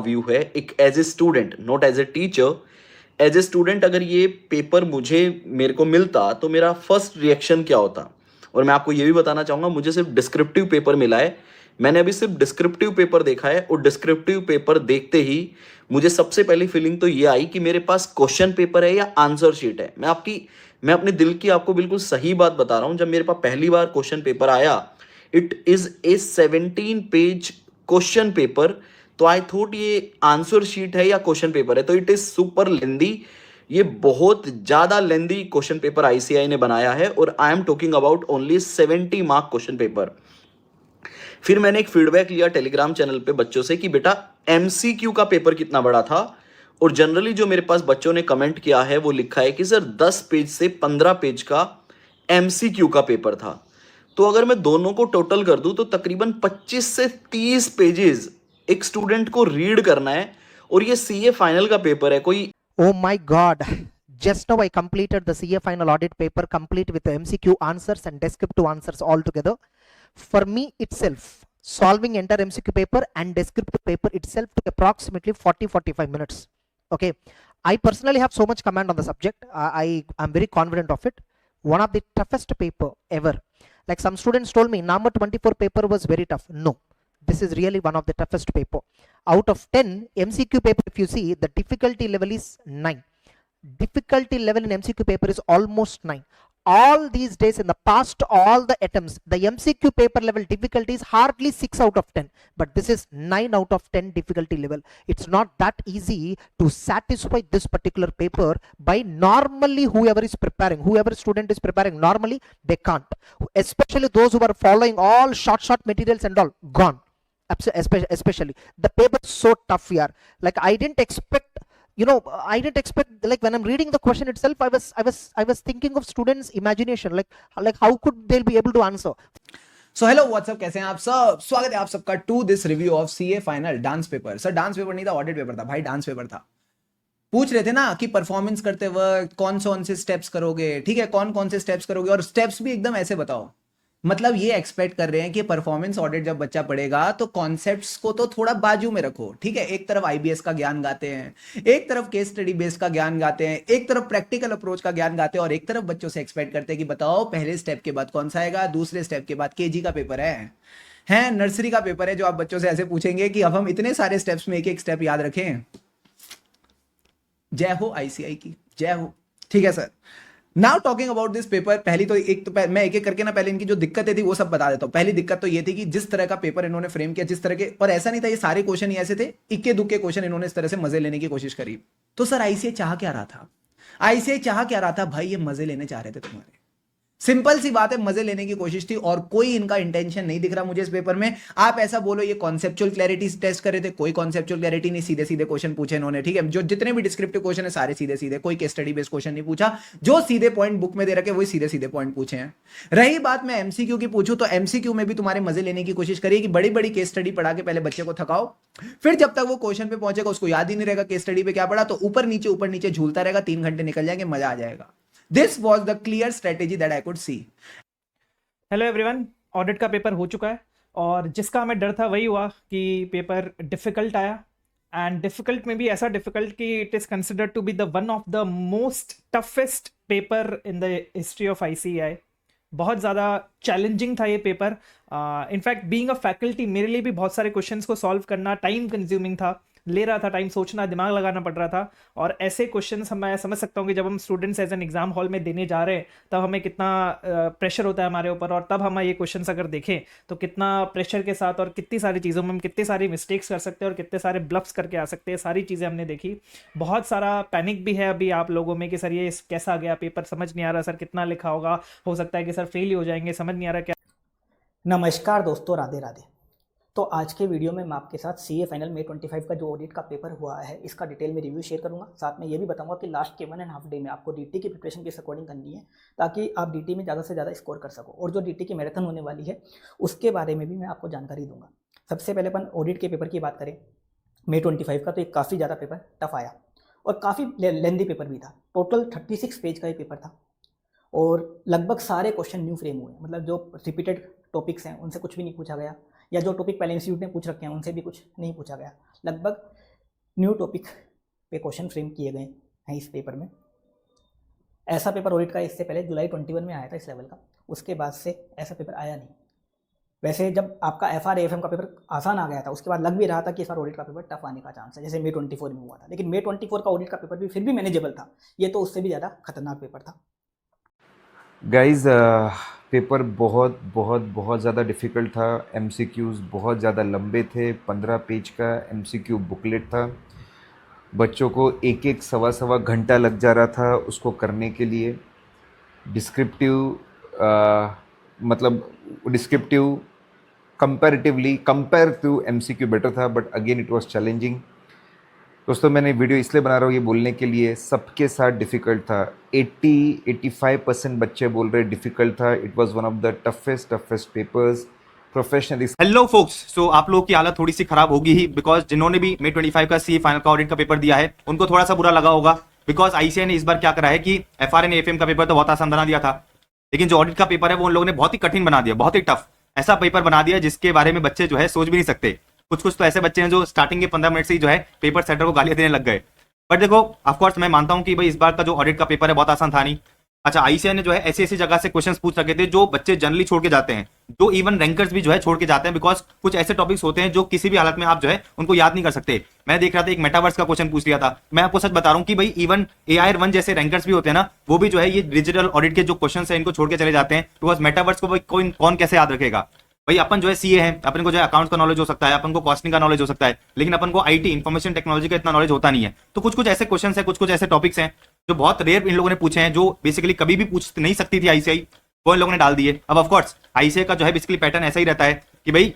View है एक as a student, not as a teacher. As a student अगर ये पेपर मेरे को मिलता तो मेरा फर्स्ट रिएक्शन क्या होता। और मैं आपको ये भी बताना चाहूंगा, मुझे सिर्फ डिस्क्रिप्टिव पेपर मिला है। मैंने अभी सिर्फ डिस्क्रिप्टिव पेपर देखा है, और डिस्क्रिप्टिव पेपर देखते ही मुझे सबसे पहली फीलिंग तो ये आई कि मेरे पास क्वेश्चन पेपर है या आंसर शीट है। मैं अपने दिल की आपको बिल्कुल सही बात बता रहा हूं। जब मेरे पास पहली बार क्वेश्चन पेपर आया, it is a 17 page question paper, तो आई थॉट ये आंसर शीट है या क्वेश्चन पेपर है। तो इट इज सुपर लेंदी। ये बहुत ज्यादा लेंदी क्वेश्चन पेपर आईसीआई ने बनाया है, और I am talking about only 70 mark question paper. फिर मैंने एक फीडबैक लिया टेलीग्राम चैनल पे बच्चों से कि बेटा एमसीक्यू का पेपर कितना बड़ा था। और जनरली जो मेरे पास बच्चों ने कमेंट किया है वो लिखा है कि सर 10 पेज से 15 पेज का एमसीक्यू का पेपर था। तो अगर मैं दोनों को टोटल कर दूं तो तकरीबन 25 से 30 पेजेस एक स्टूडेंट को रीड करना है। और ये सीए फाइनल का पेपर है कोई। Oh my God. Just now I completed the CA final audit paper complete with the MCQ answers and descriptive answers all together. For me itself, solving entire MCQ paper and descriptive paper itself took approximately 40-45 minutes. Okay. I personally have so much command on the subject. I am very confident of it. One of the toughest paper ever. Like some students told me, number 24 paper was very tough. No. This is really one of the toughest paper. Out of 10 MCQ paper, if you see, the difficulty level is 9. Difficulty level in MCQ paper is almost 9. All these days in the past, all the attempts, the MCQ paper level difficulty is hardly 6 out of 10. But this is 9 out of 10 difficulty level. It's not that easy to satisfy this particular paper by normally whoever is preparing, whoever student is preparing normally, they can't. Especially those who are following all short materials and all, gone. Especially the paper is so tough here. Like I didn't expect, like when I'm reading the question itself, I was thinking of students imagination, like how could they be able to answer. So hello what's up, कैसे हैं आप सब। स्वागत है आप सबका to this review of CA final dance paper. Sir dance paper नहीं था, ऑडिट पेपर था भाई, डांस पेपर था। पूछ रहे थे ना कि परफॉर्मेंस करते वक्त कौन से स्टेप्स करोगे, ठीक है, कौन से स्टेप्स करोगे, और स्टेप्स भी एकदम ऐसे बताओ। मतलब ये एक्सपेक्ट कर रहे हैं कि परफॉर्मेंस ऑडिट जब बच्चा पढ़ेगा तो कॉन्सेप्ट्स को तो थोड़ा बाजू में रखो, ठीक है। एक तरफ आईबीएस का ज्ञान गाते हैं, एक तरफ केस स्टडी बेस का ज्ञान गाते हैं, एक तरफ प्रैक्टिकल अप्रोच का ज्ञान गाते हैं, और एक तरफ बच्चों से एक्सपेक्ट करते हैं कि बताओ पहले स्टेप के बाद कौन सा आएगा, दूसरे स्टेप के बाद केजी का पेपर है नर्सरी का पेपर है, जो आप बच्चों से ऐसे पूछेंगे कि अब हम इतने सारे स्टेप्स में एक एक स्टेप याद रखें। जय हो आईसीआई की, जय हो। ठीक है sir, now talking about this paper. पहली तो मैं एक एक करके ना पहले इनकी जो दिक्कतें थी वो सब बता देता हूं। पहली दिक्कत तो ये थी कि जिस तरह का पेपर इन्होंने फ्रेम किया, जिस तरह के, और ऐसा नहीं था ये सारे क्वेश्चन ही ऐसे थे, इक्के दुक्के क्वेश्चन इन्होंने इस तरह से मजे लेने की कोशिश करी। तो सर आईसीआई चाह क्या रहा था? आईसीआई चाह क्या रहा था भाई? ये मजे लेने चाह रहे थे तुम्हारे। सिंपल सी बात है, मजे लेने की कोशिश थी, और कोई इनका इंटेंशन नहीं दिख रहा मुझे इस पेपर में। आप ऐसा बोलो ये कॉन्सेप्चुअल क्लैरिटी टेस्ट कर रहे थे, कोई कॉन्सेप्चुअल क्लैरिटी नहीं, सीधे सीधे क्वेश्चन पूछे इन्होंने, ठीक है। जो जितने भी डिस्क्रिप्टिव क्वेश्चन है सारे सीधे सीधे, कोई केस स्टडी बेस्ड क्वेश्चन नहीं पूछा। जो सीधे पॉइंट बुक में दे रखे वही सीधे सीधे पॉइंट पूछे हैं। रही बात मैं एमसीक्यू की पूछूं, तो एमसीक्यू में भी तुम्हारे मजे लेने की कोशिश करिए कि बड़ी बड़ी केस स्टडी पढ़ा के पहले बच्चे को थकाओ, फिर जब तक वो क्वेश्चन पे पहुंचेगा उसको याद ही नहीं रहेगा केस स्टडी पे क्या पढ़ा, तो ऊपर नीचे झूलता रहेगा, 3 घंटे निकल जाएंगे, मजा आ जाएगा। This was the clear strategy that I could see. Hello everyone, audit का पेपर हो चुका है, और जिसका हमें डर था वही हुआ कि पेपर डिफ़िकल्ट आया। एंड डिफ़िकल्ट में भी ऐसा डिफ़िकल्ट कि it is considered to be the one of the most toughest paper in the history of ICAI. बहुत ज़्यादा चैलेंजिंग था ये paper. In fact being a faculty मेरे लिए भी बहुत सारे क्वेश्चंस को सॉल्व करना टाइम कंज्यूमिंग था, ले रहा था टाइम, सोचना, दिमाग लगाना पड़ रहा था। और ऐसे क्वेश्चंस मैं समझ सकता हूँ कि जब हम students as an exam hall में देने जा रहे हैं तब हमें कितना प्रेशर होता है हमारे ऊपर, और तब हम ये क्वेश्चंस अगर देखें तो कितना प्रेशर के साथ और कितनी सारी चीज़ों में हम कितनी सारी मिस्टेक्स कर सकते हैं और कितने सारे ब्लफ्स करके आ सकते हैं, सारी चीज़ें हमने देखी। बहुत सारा पैनिक भी है अभी आप लोगों में कि सर ये कैसा गया पेपर, समझ नहीं आ रहा सर कितना लिखा होगा, हो सकता है कि सर फेल ही हो जाएंगे, समझ नहीं आ रहा क्या। नमस्कार दोस्तों, राधे राधे। तो आज के वीडियो में मैं आपके साथ सीए फाइनल May 25 का जो ऑडिट का पेपर हुआ है इसका डिटेल में रिव्यू शेयर करूंगा। साथ में ये भी बताऊंगा कि लास्ट के 1.5 डे में आपको डीटी की प्रिपरेशन किस अकॉर्डिंग करनी है ताकि आप डीटी में ज़्यादा से ज़्यादा स्कोर कर सको, और जो डीटी की मैराथन होने वाली है उसके बारे में भी मैं आपको जानकारी दूंगा। सबसे पहले अपन ऑडिट के पेपर की बात करें May 25 का, तो एक काफ़ी ज़्यादा पेपर टफ आया और काफ़ी लेंदी पेपर भी था। टोटल 36 पेज का ये पेपर था, और लगभग सारे क्वेश्चन न्यू फ्रेम हुए। मतलब जो रिपीटेड टॉपिक्स हैं उनसे कुछ भी नहीं पूछा गया, या जो टॉपिक पहले इंस्टीट्यूट ने पूछ रखे हैं उनसे भी कुछ नहीं पूछा गया। लगभग न्यू टॉपिक पे क्वेश्चन फ्रेम किए गए हैं इस पेपर में। ऐसा पेपर ऑडिट का इससे पहले जुलाई 21 में आया था इस लेवल का, उसके बाद से ऐसा पेपर आया नहीं। वैसे जब आपका FRAFM का पेपर आसान आ गया था उसके बाद लग भी रहा था कि इस बार ऑडिट का पेपर टफ आने का चांस है, जैसे May 24 में हुआ था, लेकिन May 24 का ऑडिट का पेपर भी फिर भी मैनेजेबल था। ये तो उससे भी ज़्यादा खतरनाक पेपर था। गाइज पेपर बहुत बहुत बहुत ज़्यादा डिफ़िकल्ट था। MCQs बहुत ज़्यादा लंबे थे। 15 पेज का MCQ बुकलेट था। बच्चों को एक एक सवा घंटा लग जा रहा था उसको करने के लिए। Descriptive comparatively compare to MCQ better था, but again it was challenging. दोस्तों मैंने वीडियो इसलिए बना रहा हूँ ये बोलने के लिए, सबके साथ डिफ़िकल्ट था। 80-85% बच्चे बोल रहे डिफ़िकल्ट था। It was one of the toughest papers professionally. Hello folks, so आप लोगों की हालत थोड़ी सी खराब होगी ही, बिकॉज जिन्होंने भी May 25 का CA फाइनल का ऑडिट का पेपर दिया है उनको थोड़ा सा बुरा लगा होगा, बिकॉज ICAI ने इस बार क्या करा है कि FR and AFM का पेपर तो बहुत आसान बना दिया था, लेकिन जो ऑडिट का पेपर है वो उन लोगों ने बहुत ही कठिन बना दिया, बहुत ही टफ ऐसा पेपर बना दिया जिसके बारे में बच्चे जो है सोच भी नहीं सकते। कुछ तो ऐसे बच्चे हैं जो स्टार्टिंग के 15 मिनट से ही जो है पेपर सेटर को गालियां देने लग गए। बट देखो ऑफकोर्स मैं मानता हूं कि भाई इस बार का जो ऑडिट का पेपर है बहुत आसान था नहीं। अच्छा, ICAI ने जो है ऐसी जगह से क्वेश्चंस पूछ सके थे जो बच्चे जनरली छोड़ के जाते हैं, जो इवन रैंकर्स भी जो है छोड़ के जाते हैं, बिकॉज कुछ ऐसे टॉपिक्स होते हैं जो किसी भी हालत में आप जो है उनको याद नहीं कर सकते। मैं देख रहा था एक मेटावर्स का क्वेश्चन पूछ लिया था। मैं आपको सच बता रहा हूं कि भाई इवन AIR1 जैसे रैंकर्स भी होते हैं ना, वो भी जो है ये डिजिटल ऑडिट के जो क्वेश्चन है इनको छोड़ के चले जाते हैं, बिकॉज मेटावर्स को कौन कैसे याद रखेगा। भाई अपन जो है CA है, अपन को जो है अकाउंट्स का नॉलेज हो सकता है, अपन को कॉस्टिंग का नॉलेज हो सकता है, लेकिन अपन को IT इंफॉर्मेशन टेक्नोलॉजी का इतना नॉलेज होता नहीं है। तो कुछ ऐसे क्वेश्चंस है, कुछ ऐसे टॉपिक्स हैं जो बहुत रेयर इन लोगों ने पूछे हैं, जो बेसिकली कभी भी पूछ नहीं सकती थी ICAI, वो इन लोगों ने डाल दिए। अब ऑफकोर्स ICAI का जो है बेसिकली पैटर्न ऐसा ही रहता है कि भाई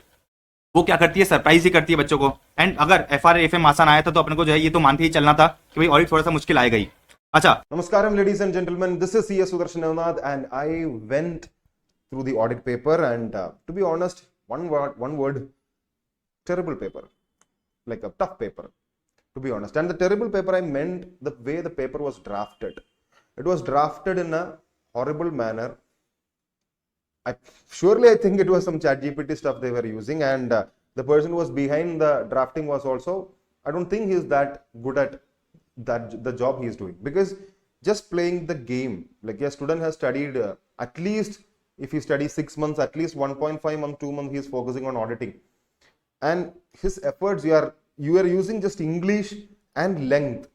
वो क्या करती है, सरप्राइज ही करती है बच्चों को। एंड अगर FRAFM आसान आया था तो अपन को जो है ये तो मानते ही चलना था कि भाई ऑडिट थोड़ा सा मुश्किल आएगा ही। अच्छा, Namaskaram, ladies and gentlemen. This is CS Sudarshan Navnath, and I went through the audit paper, and to be honest, one word, terrible paper, like a tough paper, to be honest. And the terrible paper, I meant the way the paper was drafted. It was drafted in a horrible manner. I think it was some ChatGPT stuff they were using, and the person who was behind the drafting was also, I don't think he's that good at the job he is doing, because just playing the game, like a student has studied at least, if he studies 6 months, at least 1.5 months, 2 months, he is focusing on auditing, and his efforts, you are using just English and length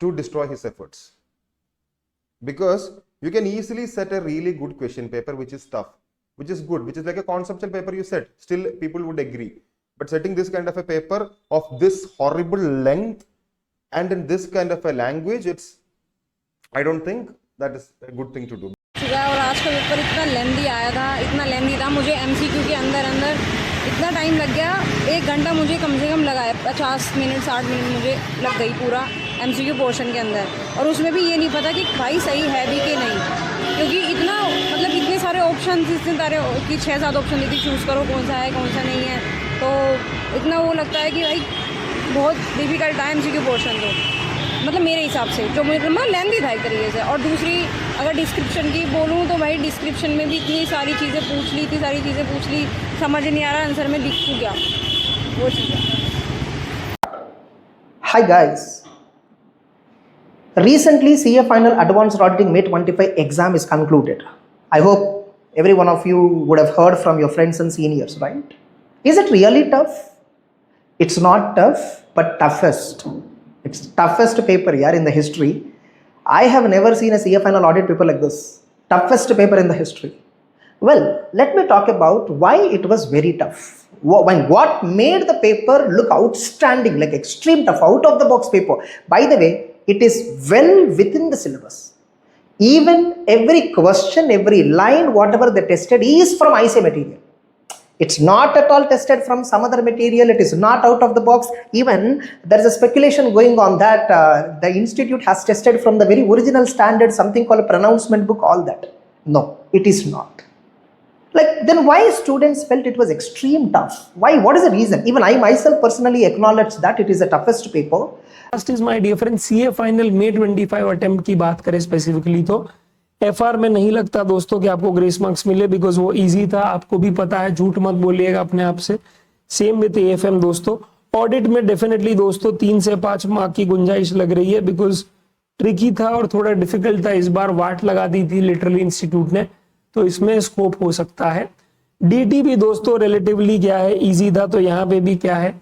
to destroy his efforts, because you can easily set a really good question paper which is tough, which is good, which is like a conceptual paper you set, still people would agree. But setting this kind of a paper of this horrible length and in this kind of a language, I don't think that is a good thing to do. और आज का paper इतना लेंदी आया था, इतना लेंदी था, मुझे MCQ के अंदर इतना टाइम लग गया। 1 घंटा मुझे कम से कम लगा है, 50 मिनट 60 मिनट मुझे लग गई पूरा MCQ पोर्शन के अंदर, और उसमें भी ये नहीं पता कि भाई सही है भी कि नहीं, क्योंकि इतना मतलब इतने सारे ऑप्शन, इतने सारे कि 6-7 ऑप्शन देती, चूज़ करो कौन सा है कौन सा नहीं है, तो इतना वो लगता है कि भाई बहुत डिफिकल्ट था MCQ पोर्शन। तो मतलब मेरे हिसाब से जो मुझे मतलब लेंदी था एक तरीके से। और दूसरी अगर डिस्क्रिप्शन की बोलूँ तो भाई डिस्क्रिप्शन में भी इतनी सारी चीज़ें पूछ ली, समझ नहीं आ रहा आंसर में लिखूँ क्या, वो चीज़। Hi guys. Recently CA Final Advanced Auditing May 25 exam is concluded. I hope every one of you would have heard from your friends and seniors, right? Is it really tough? It's not tough, but toughest. It's toughest paper here in the history. I have never seen a CA Final audit paper like this. Toughest paper in the history. Well, let me talk about why it was very tough. What made the paper look outstanding, like extreme tough, out of the box paper. By the way, it is well within the syllabus. Even every question, every line, whatever they tested is from ICAI material. It's not at all tested from some other material. It is not out of the box. Even there is a speculation going on that the institute has tested from the very original standard, something called a pronouncement book, all that. No, it is not. Like, then why students felt it was extreme tough? Why? What is the reason? Even I myself personally acknowledge that it is the toughest paper. First is my dear friend, CA final May 25 attempt की बात करें specifically तो FR में नहीं लगता दोस्तों कि आपको ग्रेस मार्क्स मिले, बिकॉज वो इजी था, आपको भी पता है, झूठ मत बोलिएगा अपने आप से। सेम विद AFM दोस्तों, ऑडिट में डेफिनेटली दोस्तों 3 से 5 मार्क की गुंजाइश लग रही है, बिकॉज ट्रिकी था और थोड़ा डिफिकल्ट था। इस बार वाट लगा दी थी लिटरली इंस्टीट्यूट ने, तो इसमें स्कोप हो सकता है। डीटी भी दोस्तों रिलेटिवली क्या है इजी था, तो यहाँ पे भी क्या है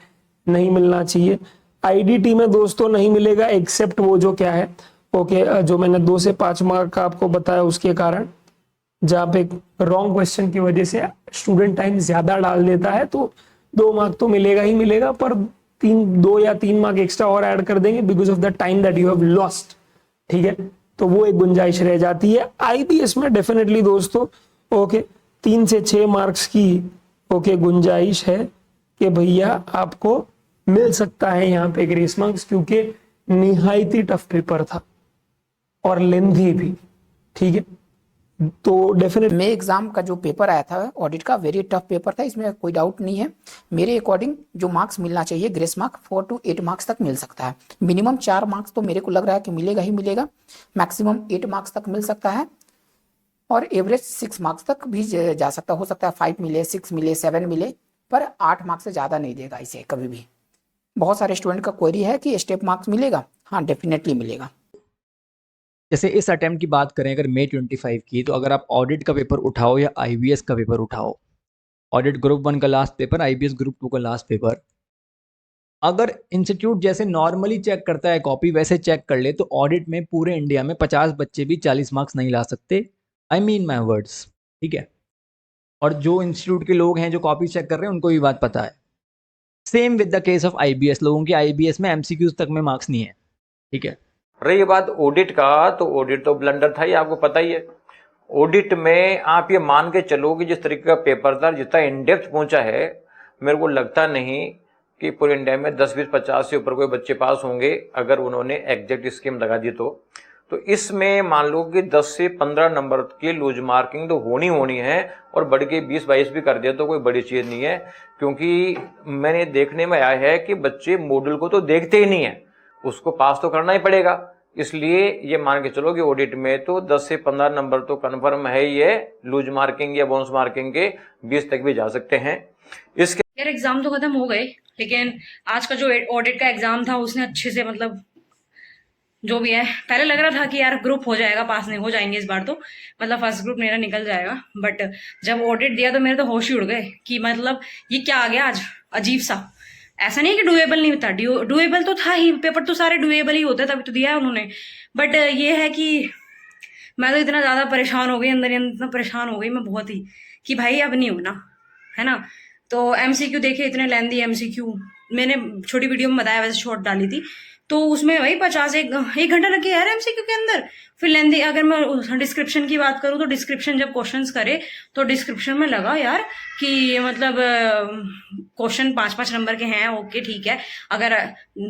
नहीं मिलना चाहिए। आईडीटी में दोस्तों नहीं मिलेगा एक्सेप्ट वो जो क्या है ओके जो मैंने 2 से 5 मार्क का आपको बताया उसके कारण, जहाँ पे रॉन्ग क्वेश्चन की वजह से स्टूडेंट टाइम ज्यादा डाल देता है, तो 2 मार्क तो मिलेगा ही मिलेगा, पर 2 या 3 मार्क एक्स्ट्रा और ऐड कर देंगे because of the time that you have lost. ठीक है, तो वो एक गुंजाइश रह जाती है। आईबीएस में डेफिनेटली दोस्तों ओके 3 से 6 मार्क्स की ओके गुंजाइश है कि भैया आपको मिल सकता है यहाँ पे ग्रेस मार्क्स, क्योंकि निहायत ही टफ पेपर था और लेंथी भी। ठीक है, तो डेफिनेट मे एग्जाम का जो पेपर आया था ऑडिट का वेरी टफ पेपर था, इसमें कोई डाउट नहीं है। मेरे अकॉर्डिंग जो मार्क्स मिलना चाहिए ग्रेस मार्क 4 to 8 मार्क्स तक मिल सकता है। मिनिमम 4 मार्क्स तो मेरे को लग रहा है कि मिलेगा ही मिलेगा, मैक्सिमम 8 मार्क्स तक मिल सकता है और एवरेज 6 मार्क्स तक भी जा सकता, हो सकता है 5 मिले, 6 मिले, 7 मिले, पर 8 मार्क्स से ज़्यादा नहीं देगा इसे कभी भी। बहुत सारे स्टूडेंट का क्वेरी है कि स्टेप मार्क्स मिलेगा, हाँ डेफिनेटली मिलेगा। जैसे इस अटेम्प्ट की बात करें अगर May 25 की, तो अगर आप ऑडिट का पेपर उठाओ या IBS का पेपर उठाओ, ऑडिट ग्रुप 1 का लास्ट पेपर, IBS ग्रुप 2 का लास्ट पेपर, अगर इंस्टीट्यूट जैसे नॉर्मली चेक करता है कॉपी वैसे चेक कर ले, तो ऑडिट में पूरे इंडिया में 50 बच्चे भी 40 मार्क्स नहीं ला सकते। I mean my words. ठीक है, और जो इंस्टीट्यूट के लोग हैं जो कॉपी चेक कर रहे हैं उनको भी बात पता है। Same with the case of IBS, लोगों की IBS में MCQs तक में मार्क्स नहीं है। ठीक है, रही बात ऑडिट का, तो ऑडिट तो ब्लंडर था ही, आपको पता ही है। ऑडिट में आप ये मान के चलो कि जिस तरीके का पेपर था, जितना इन डेप्थ पहुंचा है, मेरे को लगता नहीं कि पूरे इंडिया में 10, 20, 50 से ऊपर कोई बच्चे पास होंगे अगर उन्होंने एग्जैक्ट स्कीम लगा दी तो इसमें मान लो कि 10 से 15 नंबर की लूज मार्किंग तो होनी है, और बढ़ के 20, 22 भी कर दिया तो कोई बड़ी चीज नहीं है। क्योंकि मैंने देखने में आया है कि बच्चे मॉडल को तो देखते ही नहीं है, उसको पास तो करना ही पड़ेगा। इसलिए ये मान के चलो कि ऑडिट में तो 10 से 15 नंबर तो कन्फर्म है ही है, लूज मार्किंग या बोनस मार्किंग के 20 तक भी जा सकते हैं। इसके यार एग्जाम तो खत्म हो गए, लेकिन आज का जो ऑडिट का एग्जाम था उसने अच्छे से मतलब जो भी है, पहले लग रहा था कि यार ग्रुप हो जाएगा, पास नहीं हो जाएंगे इस बार तो, मतलब फर्स्ट ग्रुप मेरा निकल जाएगा। बट जब ऑडिट दिया तो मेरे तो होश ही उड़ गए कि मतलब ये क्या आ गया आज, अजीब सा। ऐसा नहीं कि डुएबल नहीं था, डुएबल तो था ही, पेपर तो सारे डुएबल ही होते, तभी तो दिया है उन्होंने। बट ये है कि मैं तो इतना ज्यादा परेशान हो गई, अंदर ही अंदर इतना परेशान हो गई मैं बहुत ही, कि भाई अब नहीं होना है ना। तो MCQ देखे, इतने लेंदी MCQ, मैंने छोटी वीडियो में बताया, वैसे शॉर्ट डाली थी, तो उसमें भाई 50 एक घंटा लग गया यार MCQ के अंदर। फिर लेंदी, अगर मैं डिस्क्रिप्शन की बात करूं तो डिस्क्रिप्शन जब क्वेश्चंस करे तो डिस्क्रिप्शन में लगा यार कि मतलब क्वेश्चन 5-5 नंबर के हैं, ओके ठीक है, अगर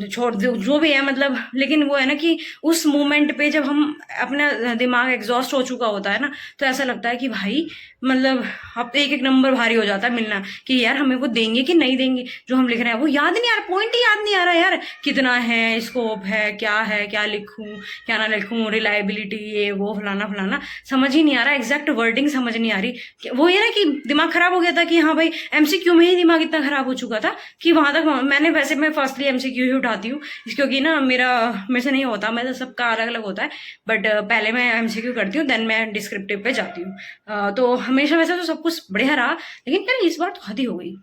छोड़ जो भी है मतलब, लेकिन वो है ना कि उस मोमेंट पे जब हम अपना दिमाग एग्जॉस्ट हो चुका होता है ना, तो ऐसा लगता है कि भाई मतलब अब तो एक नंबर भारी हो जाता है मिलना, कि यार हमें वो देंगे कि नहीं देंगे, जो हम लिख रहे हैं वो याद नहीं आ रहा, पॉइंट ही याद नहीं आ रहा यार, कितना है, स्कोप है, क्या लिखूं क्या ना लिखूं, रिलायबिलिटी ये वो फलाना फलाना, समझ ही नहीं आ रहा, एग्जैक्ट वर्डिंग समझ नहीं आ रही। वो ये ना कि दिमाग खराब हो गया था कि हाँ भाई MCQ में ही दिमाग इतना खराब हो चुका था कि वहां तक मैंने, वैसे मैं फर्स्टली MCQ ही उठाती हूँ क्योंकि ना मेरे से नहीं होता, मैं तो सबका अलग अलग होता है, बट पहले मैं MCQ करती हूँ, देन मैं डिस्क्रिप्टिव पे जाती हूँ। तो हमेशा वैसे तो सब कुछ बढ़िया रहा, लेकिन यार इस बार तो हद ही हो गई।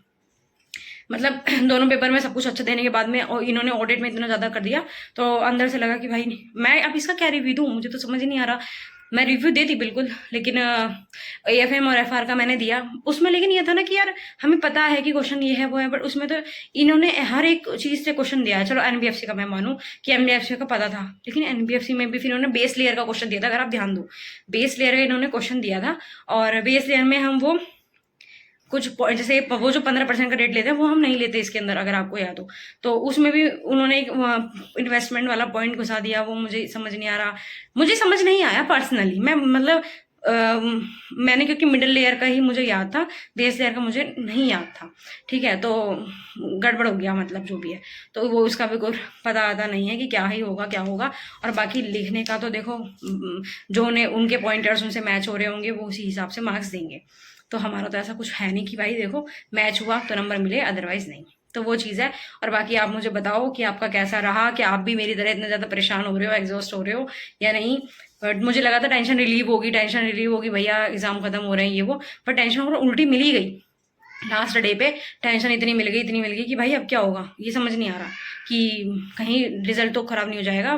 मतलब दोनों पेपर में सब कुछ अच्छा देने के बाद में और इन्होंने ऑडिट में इतना ज्यादा कर दिया, तो अंदर से लगा कि भाई नहीं, मैं अब इसका क्या रिव्यू दूं, मुझे तो समझ ही नहीं आ रहा। मैं रिव्यू देती बिल्कुल, लेकिन AFM और FR का मैंने दिया, उसमें लेकिन ये था ना कि यार हमें पता है कि क्वेश्चन ये है वो है, बट उसमें तो इन्होंने हर एक चीज से क्वेश्चन दिया है। चलो NBFC का मैं मानूं कि NBFC का पता था, लेकिन NBFC में भी फिर इन्होंने बेस लेयर का क्वेश्चन दिया था। अगर आप ध्यान दो, बेस लेयर का इन्होंने क्वेश्चन दिया था, और बेस लेयर में हम वो कुछ जैसे वो जो 15% का रेट लेते हैं वो हम नहीं लेते इसके अंदर, अगर आपको याद हो, तो उसमें भी उन्होंने एक इन्वेस्टमेंट वाला पॉइंट घुसा दिया, वो मुझे समझ नहीं आ रहा, मुझे समझ नहीं आया पर्सनली। मैं मतलब मैंने क्योंकि मिडिल लेयर का ही मुझे याद था, बेस लेयर का मुझे नहीं याद था, ठीक है, तो गड़बड़ हो गया मतलब जो भी है, तो वो उसका भी कोई पता आता नहीं है कि क्या ही होगा क्या होगा। और बाकी लिखने का तो देखो, जो उनके पॉइंटर्स उनसे मैच हो रहे होंगे वो उसी हिसाब से मार्क्स देंगे, तो हमारा तो ऐसा कुछ है नहीं कि भाई देखो मैच हुआ तो नंबर मिले, अदरवाइज नहीं। तो वो चीज़ है। और बाकी आप मुझे बताओ कि आपका कैसा रहा, कि आप भी मेरी तरह इतने ज़्यादा परेशान हो रहे हो, एग्जॉस्ट हो रहे हो या नहीं। बट मुझे लगा था टेंशन रिलीव होगी भैया एग्जाम खत्म हो रहे हैं ये वो, पर टेंशन उल्टी मिल ही गई। लास्ट डे पे टेंशन इतनी मिल गई कि भाई अब क्या होगा, ये समझ नहीं आ रहा कि कहीं रिजल्ट तो खराब नहीं हो जाएगा।